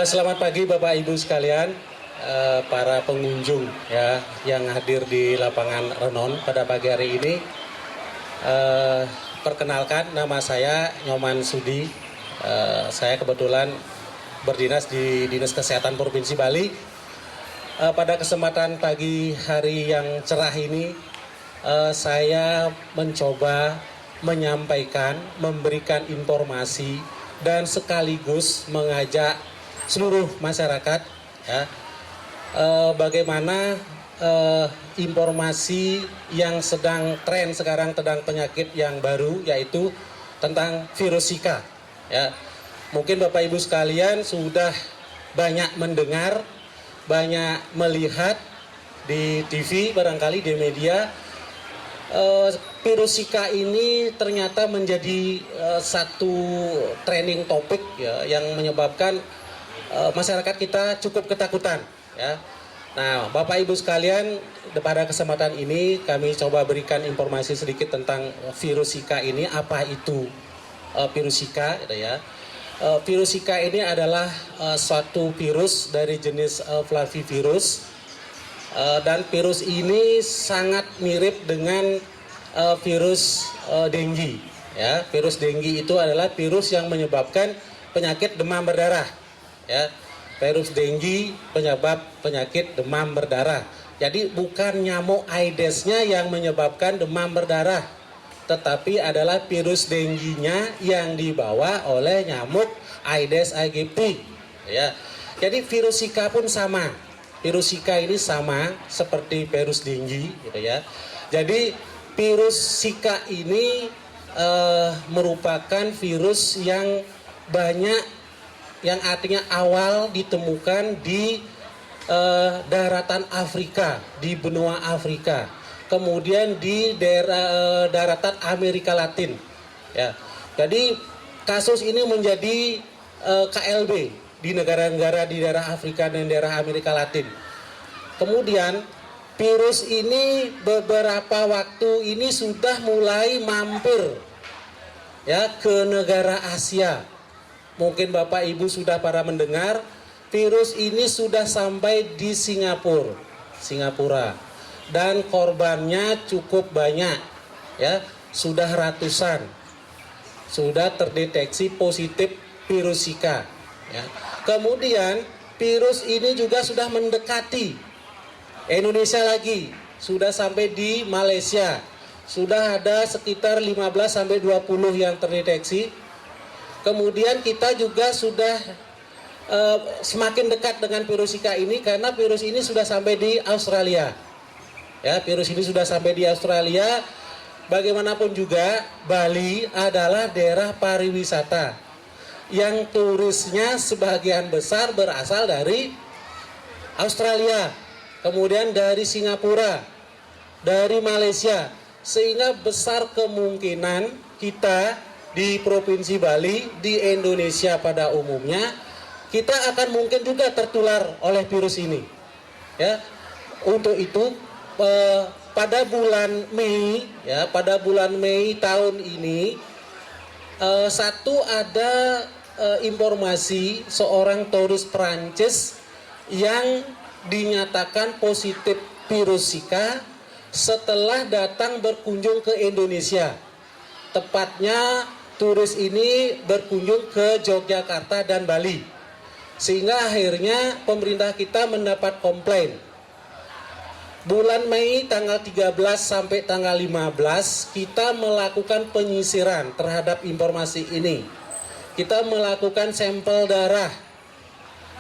Selamat pagi Bapak Ibu sekalian, para pengunjung ya yang hadir di lapangan Renon pada pagi hari ini. Perkenalkan, nama saya Nyoman Sudi. Saya kebetulan berdinas di Dinas Kesehatan Provinsi Bali. Pada kesempatan pagi hari yang cerah ini, saya mencoba menyampaikan, memberikan informasi dan sekaligus mengajak seluruh masyarakat ya, bagaimana informasi yang sedang tren sekarang tentang penyakit yang baru, yaitu tentang virus Zika ya. Mungkin Bapak Ibu sekalian sudah banyak mendengar, banyak melihat di TV, barangkali di media. Virus Zika ini ternyata menjadi satu trending topik ya, yang menyebabkan masyarakat kita cukup ketakutan ya. Nah, Bapak Ibu sekalian, pada kesempatan ini kami coba berikan informasi sedikit tentang virus Zika ini. Apa itu virus Zika gitu ya. Virus Zika ini adalah suatu virus dari jenis flavivirus, dan virus ini sangat mirip dengan virus dengue ya. Virus dengue itu adalah virus yang menyebabkan penyakit demam berdarah ya. Virus dengue penyebab penyakit demam berdarah. Jadi bukan nyamuk Aedes-nya yang menyebabkan demam berdarah, tetapi adalah virus dengue-nya yang dibawa oleh nyamuk Aedes aegypti ya. Jadi virus Zika pun sama. Virus Zika ini sama seperti virus dengue gitu ya. Jadi virus Zika ini merupakan virus yang banyak, yang artinya awal ditemukan di daratan Afrika, di benua Afrika, kemudian di daratan Amerika Latin ya. Jadi kasus ini menjadi KLB di negara-negara di daerah Afrika dan daerah Amerika Latin. Kemudian virus ini beberapa waktu ini sudah mulai mampir ya ke negara Asia. Mungkin Bapak Ibu sudah para mendengar, virus ini sudah sampai di Singapura, dan korbannya cukup banyak ya, sudah ratusan sudah terdeteksi positif virus Zika ya. Kemudian virus ini juga sudah mendekati Indonesia lagi, sudah sampai di Malaysia, sudah ada sekitar 15 sampai 20 yang terdeteksi. Kemudian kita juga sudah semakin dekat dengan virus Zika ini karena virus ini sudah sampai di Australia. Ya, virus ini sudah sampai di Australia. Bagaimanapun juga Bali adalah daerah pariwisata yang turisnya sebagian besar berasal dari Australia, kemudian dari Singapura, dari Malaysia, sehingga besar kemungkinan kita di Provinsi Bali, di Indonesia pada umumnya, kita akan mungkin juga tertular oleh virus ini ya. Untuk itu pada bulan Mei ya, pada bulan Mei tahun ini, ada informasi seorang turis Prancis yang dinyatakan positif virus Zika setelah datang berkunjung ke Indonesia. Tepatnya turis ini berkunjung ke Yogyakarta dan Bali, sehingga akhirnya pemerintah kita mendapat komplain. Bulan Mei tanggal 13 sampai tanggal 15 kita melakukan penyisiran terhadap informasi ini. Kita melakukan sampel darah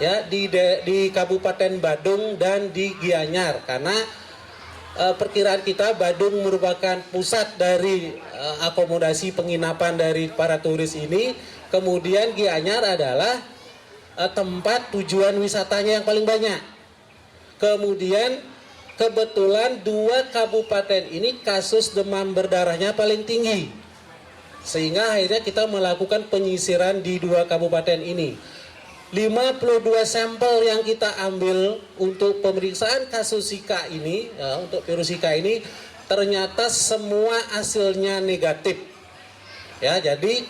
ya di Kabupaten Badung dan di Gianyar, karena perkiraan kita Badung merupakan pusat dari akomodasi penginapan dari para turis ini. Kemudian Gianyar adalah tempat tujuan wisatanya yang paling banyak. Kemudian kebetulan dua kabupaten ini kasus demam berdarahnya paling tinggi, sehingga akhirnya kita melakukan penyisiran di dua kabupaten ini. 52 sampel yang kita ambil untuk pemeriksaan kasus Zika ini ya, untuk virus Zika ini ternyata semua hasilnya negatif ya. Jadi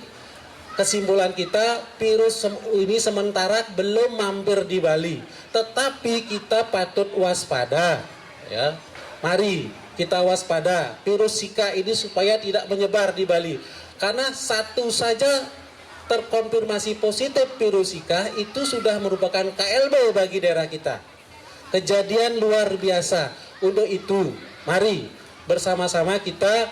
kesimpulan kita, virus ini sementara belum mampir di Bali, tetapi kita patut waspada, ya. Mari kita waspada virus Zika ini supaya tidak menyebar di Bali, karena satu saja terkonfirmasi positif virus Zika itu sudah merupakan KLB bagi daerah kita, kejadian luar biasa. Untuk itu mari bersama-sama kita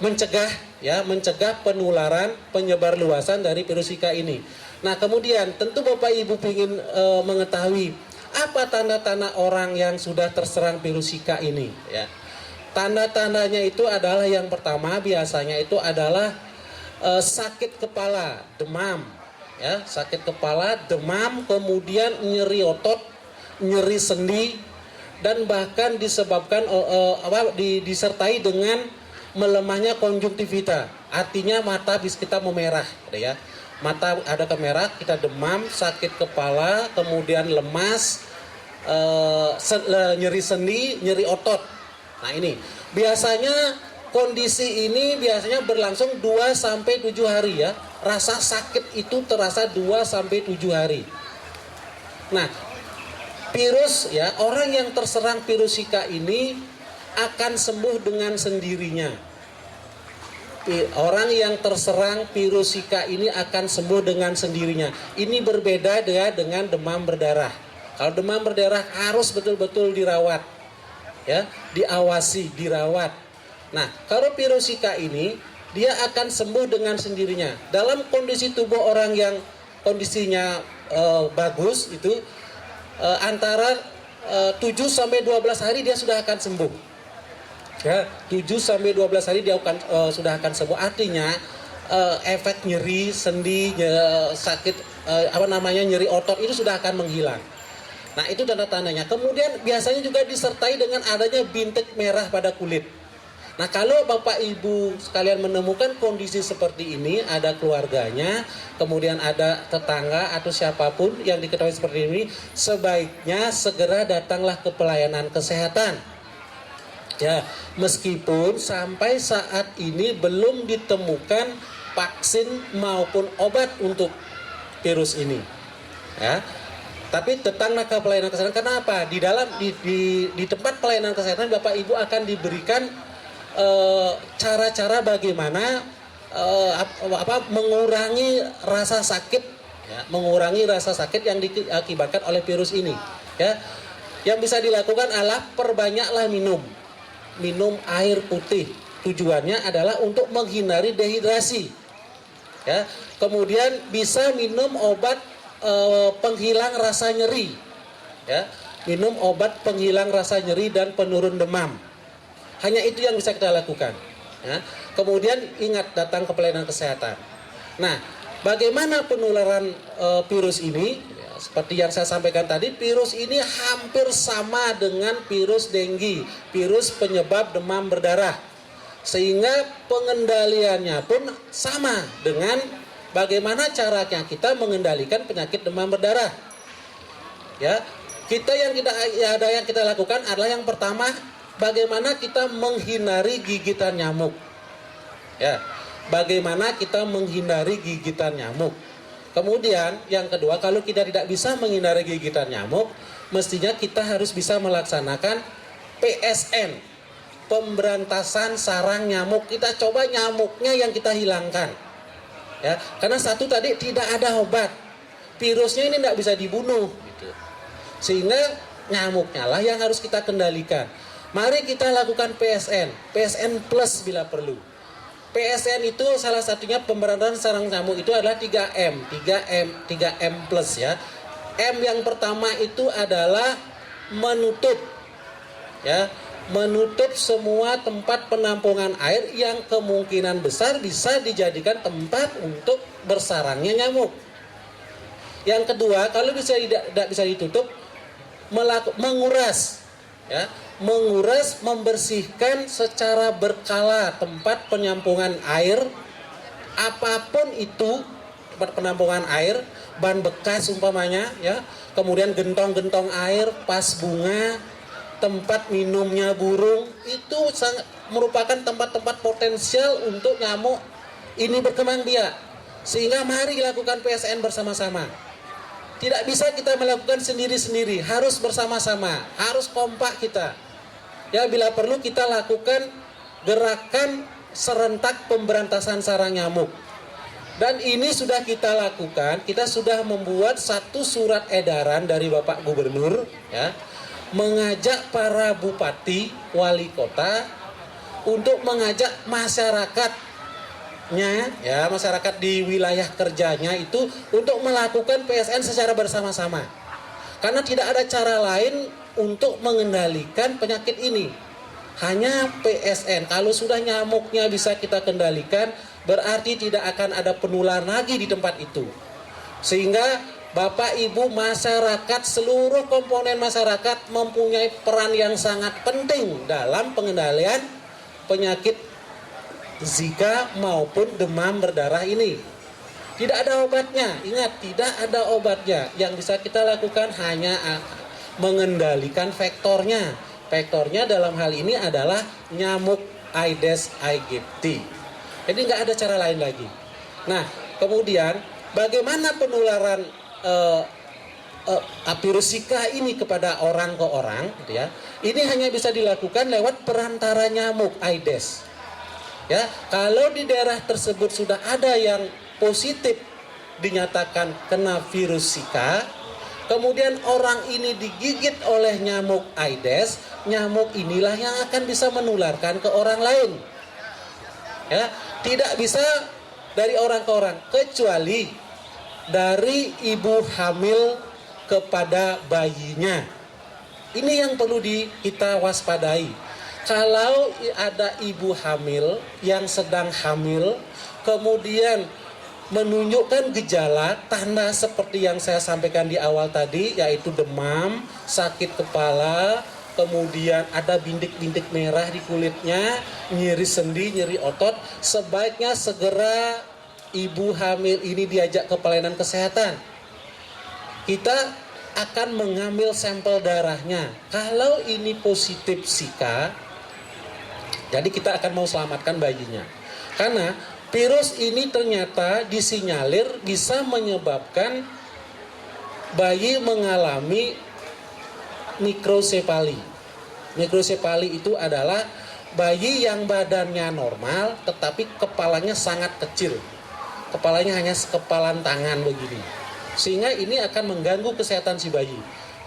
mencegah penularan, penyebar luasan dari virus Zika ini. Nah, kemudian tentu Bapak Ibu ingin mengetahui apa tanda-tanda orang yang sudah terserang virus Zika ini, ya. Tanda-tandanya itu adalah, yang pertama biasanya itu adalah sakit kepala, demam, ya, sakit kepala, demam, kemudian nyeri otot, nyeri sendi, dan bahkan disebabkan disertai dengan melemahnya konjungtivita, artinya mata bisa kita memerah, ya. Mata ada kemerah, kita demam, sakit kepala, kemudian lemas, nyeri sendi, nyeri otot. Nah, ini biasanya kondisi ini biasanya berlangsung 2-7 hari, ya. Rasa sakit itu terasa 2-7 hari. Nah, virus, ya, orang yang terserang virus Zika ini akan sembuh dengan sendirinya. Orang yang terserang virus Zika ini akan sembuh dengan sendirinya. Ini berbeda dengan demam berdarah. Kalau demam berdarah harus betul-betul dirawat, ya, diawasi, dirawat. Nah, kalau virus Zika ini dia akan sembuh dengan sendirinya. Dalam kondisi tubuh orang yang kondisinya bagus itu antara 7-12 hari dia sudah akan sembuh. Ya, 7-12 hari dia sudah akan sembuh. Artinya efek nyeri sendi, sakit nyeri otot itu sudah akan menghilang. Nah, itu tanda-tandanya. Kemudian biasanya juga disertai dengan adanya bintik merah pada kulit. Nah, kalau Bapak Ibu sekalian menemukan kondisi seperti ini, ada keluarganya, kemudian ada tetangga atau siapapun yang diketahui seperti ini, sebaiknya segera datanglah ke pelayanan kesehatan. Ya, meskipun sampai saat ini belum ditemukan vaksin maupun obat untuk virus ini, ya. Tapi datanglah ke pelayanan kesehatan. Kenapa? Di tempat pelayanan kesehatan Bapak Ibu akan diberikan cara-cara bagaimana mengurangi rasa sakit, ya, mengurangi rasa sakit yang diakibatkan oleh virus ini, ya. Yang bisa dilakukan adalah perbanyaklah minum air putih. Tujuannya adalah untuk menghindari dehidrasi, ya. Kemudian bisa minum obat penghilang rasa nyeri, ya. Minum obat penghilang rasa nyeri dan penurun demam. Hanya itu yang bisa kita lakukan, ya. Kemudian ingat, datang ke pelayanan kesehatan. Nah, bagaimana penularan virus ini? Ya, seperti yang saya sampaikan tadi, virus ini hampir sama dengan virus dengue, virus penyebab demam berdarah. Sehingga pengendaliannya pun sama dengan bagaimana caranya kita mengendalikan penyakit demam berdarah. Ya, yang kita lakukan adalah yang pertama, bagaimana kita menghindari gigitan nyamuk. Ya, bagaimana kita menghindari gigitan nyamuk. Kemudian yang kedua, kalau kita tidak bisa menghindari gigitan nyamuk, mestinya kita harus bisa melaksanakan PSN, pemberantasan sarang nyamuk. Kita coba nyamuknya yang kita hilangkan. Ya, karena satu tadi tidak ada obat, virusnya ini tidak bisa dibunuh, gitu. Sehingga nyamuknya lah yang harus kita kendalikan. Mari kita lakukan PSN plus bila perlu. PSN itu salah satunya pemberantasan sarang nyamuk itu adalah 3M plus, ya. M yang pertama itu adalah menutup, ya. Menutup semua tempat penampungan air yang kemungkinan besar bisa dijadikan tempat untuk bersarangnya nyamuk. Yang kedua, kalau tidak bisa ditutup, menguras, ya, membersihkan secara berkala tempat penampungan air, apapun itu tempat penampungan air, ban bekas umpamanya, ya, kemudian gentong-gentong air, pas bunga, tempat minumnya burung, itu merupakan tempat-tempat potensial untuk nyamuk ini berkembang biak. Sehingga mari lakukan PSN bersama-sama. Tidak bisa kita melakukan sendiri-sendiri, harus bersama-sama, harus kompak kita. Ya, bila perlu kita lakukan gerakan serentak pemberantasan sarang nyamuk. Dan ini sudah kita lakukan, kita sudah membuat satu surat edaran dari Bapak Gubernur, ya, mengajak para bupati, wali kota untuk mengajak masyarakatnya, ya, masyarakat di wilayah kerjanya itu untuk melakukan PSN secara bersama-sama. Karena tidak ada cara lain untuk mengendalikan penyakit ini. Hanya PSN. Kalau sudah nyamuknya bisa kita kendalikan, berarti tidak akan ada penularan lagi di tempat itu. Sehingga Bapak, Ibu, masyarakat, seluruh komponen masyarakat mempunyai peran yang sangat penting dalam pengendalian penyakit Zika maupun demam berdarah ini. Tidak ada obatnya, ingat, tidak ada obatnya. Yang bisa kita lakukan hanya mengendalikan vektornya. Vektornya dalam hal ini adalah nyamuk Aedes aegypti. Jadi nggak ada cara lain lagi. Nah, kemudian bagaimana penularan virus Zika ini kepada orang ke orang, gitu ya? Ini hanya bisa dilakukan lewat perantara nyamuk Aedes. Ya, kalau di daerah tersebut sudah ada yang positif dinyatakan kena virus Zika, kemudian orang ini digigit oleh nyamuk Aedes, nyamuk inilah yang akan bisa menularkan ke orang lain. Ya, tidak bisa dari orang ke orang, kecuali dari ibu hamil kepada bayinya. Ini yang perlu kita waspadai. Kalau ada ibu hamil yang sedang hamil, kemudian menunjukkan gejala, tanda seperti yang saya sampaikan di awal tadi, yaitu demam, sakit kepala, kemudian ada bintik-bintik merah di kulitnya, nyeri sendi, nyeri otot, sebaiknya segera ibu hamil ini diajak ke pelayanan kesehatan. Kita akan mengambil sampel darahnya. Kalau ini positif Zika, jadi kita akan mau selamatkan bayinya. Karena virus ini ternyata disinyalir bisa menyebabkan bayi mengalami mikrosefali. Mikrosefali itu adalah bayi yang badannya normal tetapi kepalanya sangat kecil. Kepalanya hanya sekepalan tangan begini. Sehingga ini akan mengganggu kesehatan si bayi.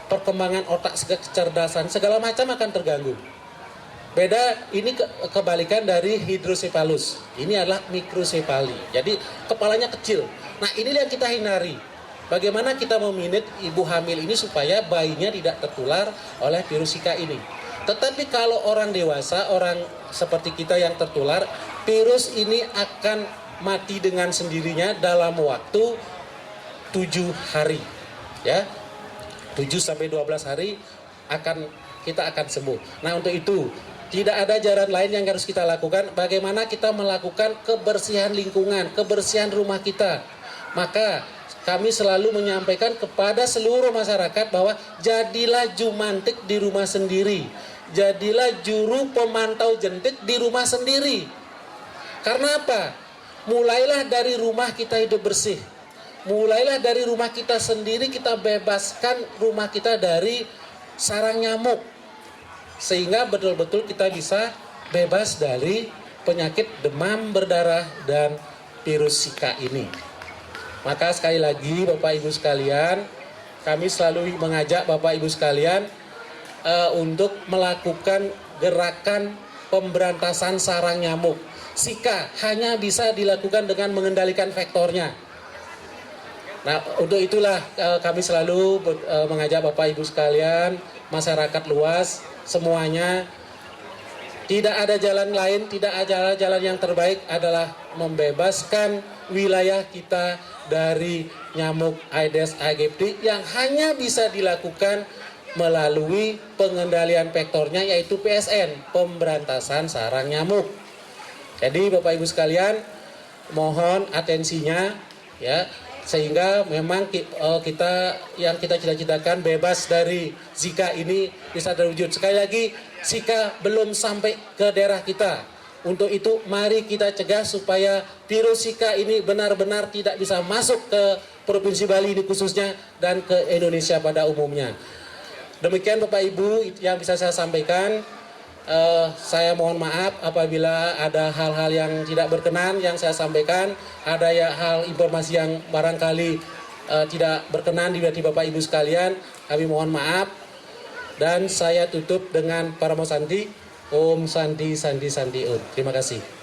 Perkembangan otak, kecerdasan, segala macam akan terganggu. Beda, ini kebalikan dari hidrosefalus. Ini adalah mikrosefali. Jadi kepalanya kecil. Nah, ini yang kita hindari. Bagaimana kita meminit ibu hamil ini supaya bayinya tidak tertular oleh virus Zika ini. Tetapi kalau orang dewasa, orang seperti kita yang tertular, virus ini akan mati dengan sendirinya dalam waktu 7 hari. Ya. 7 sampai 12 hari kita akan sembuh. Nah, untuk itu tidak ada jalan lain yang harus kita lakukan. Bagaimana kita melakukan kebersihan lingkungan, kebersihan rumah kita. Maka kami selalu menyampaikan kepada seluruh masyarakat bahwa jadilah jumantik di rumah sendiri. Jadilah juru pemantau jentik di rumah sendiri. Karena apa? Mulailah dari rumah kita hidup bersih. Mulailah dari rumah kita sendiri, kita bebaskan rumah kita dari sarang nyamuk. Sehingga betul-betul kita bisa bebas dari penyakit demam berdarah dan virus Zika ini. Maka sekali lagi Bapak Ibu sekalian, kami selalu mengajak Bapak Ibu sekalian untuk melakukan gerakan pemberantasan sarang nyamuk. Zika hanya bisa dilakukan dengan mengendalikan vektornya. Nah, untuk itulah kami selalu mengajak Bapak Ibu sekalian, masyarakat luas, semuanya, tidak ada jalan lain, tidak ada jalan yang terbaik adalah membebaskan wilayah kita dari nyamuk Aedes aegypti yang hanya bisa dilakukan melalui pengendalian vektornya, yaitu PSN, pemberantasan sarang nyamuk. Jadi Bapak Ibu sekalian, mohon atensinya, ya, sehingga memang kita yang kita cita-citakan bebas dari Zika ini bisa terwujud. Sekali lagi, Zika belum sampai ke daerah kita. Untuk itu mari kita cegah supaya virus Zika ini benar-benar tidak bisa masuk ke Provinsi Bali ini khususnya dan ke Indonesia pada umumnya. Demikian Bapak Ibu yang bisa saya sampaikan. Saya mohon maaf apabila ada hal-hal yang tidak berkenan yang saya sampaikan, ada ya hal informasi yang barangkali tidak berkenan di hati Bapak Ibu sekalian, kami mohon maaf. Dan saya tutup dengan Paramo Santi, Om Santi Santi Santi Om. Terima kasih.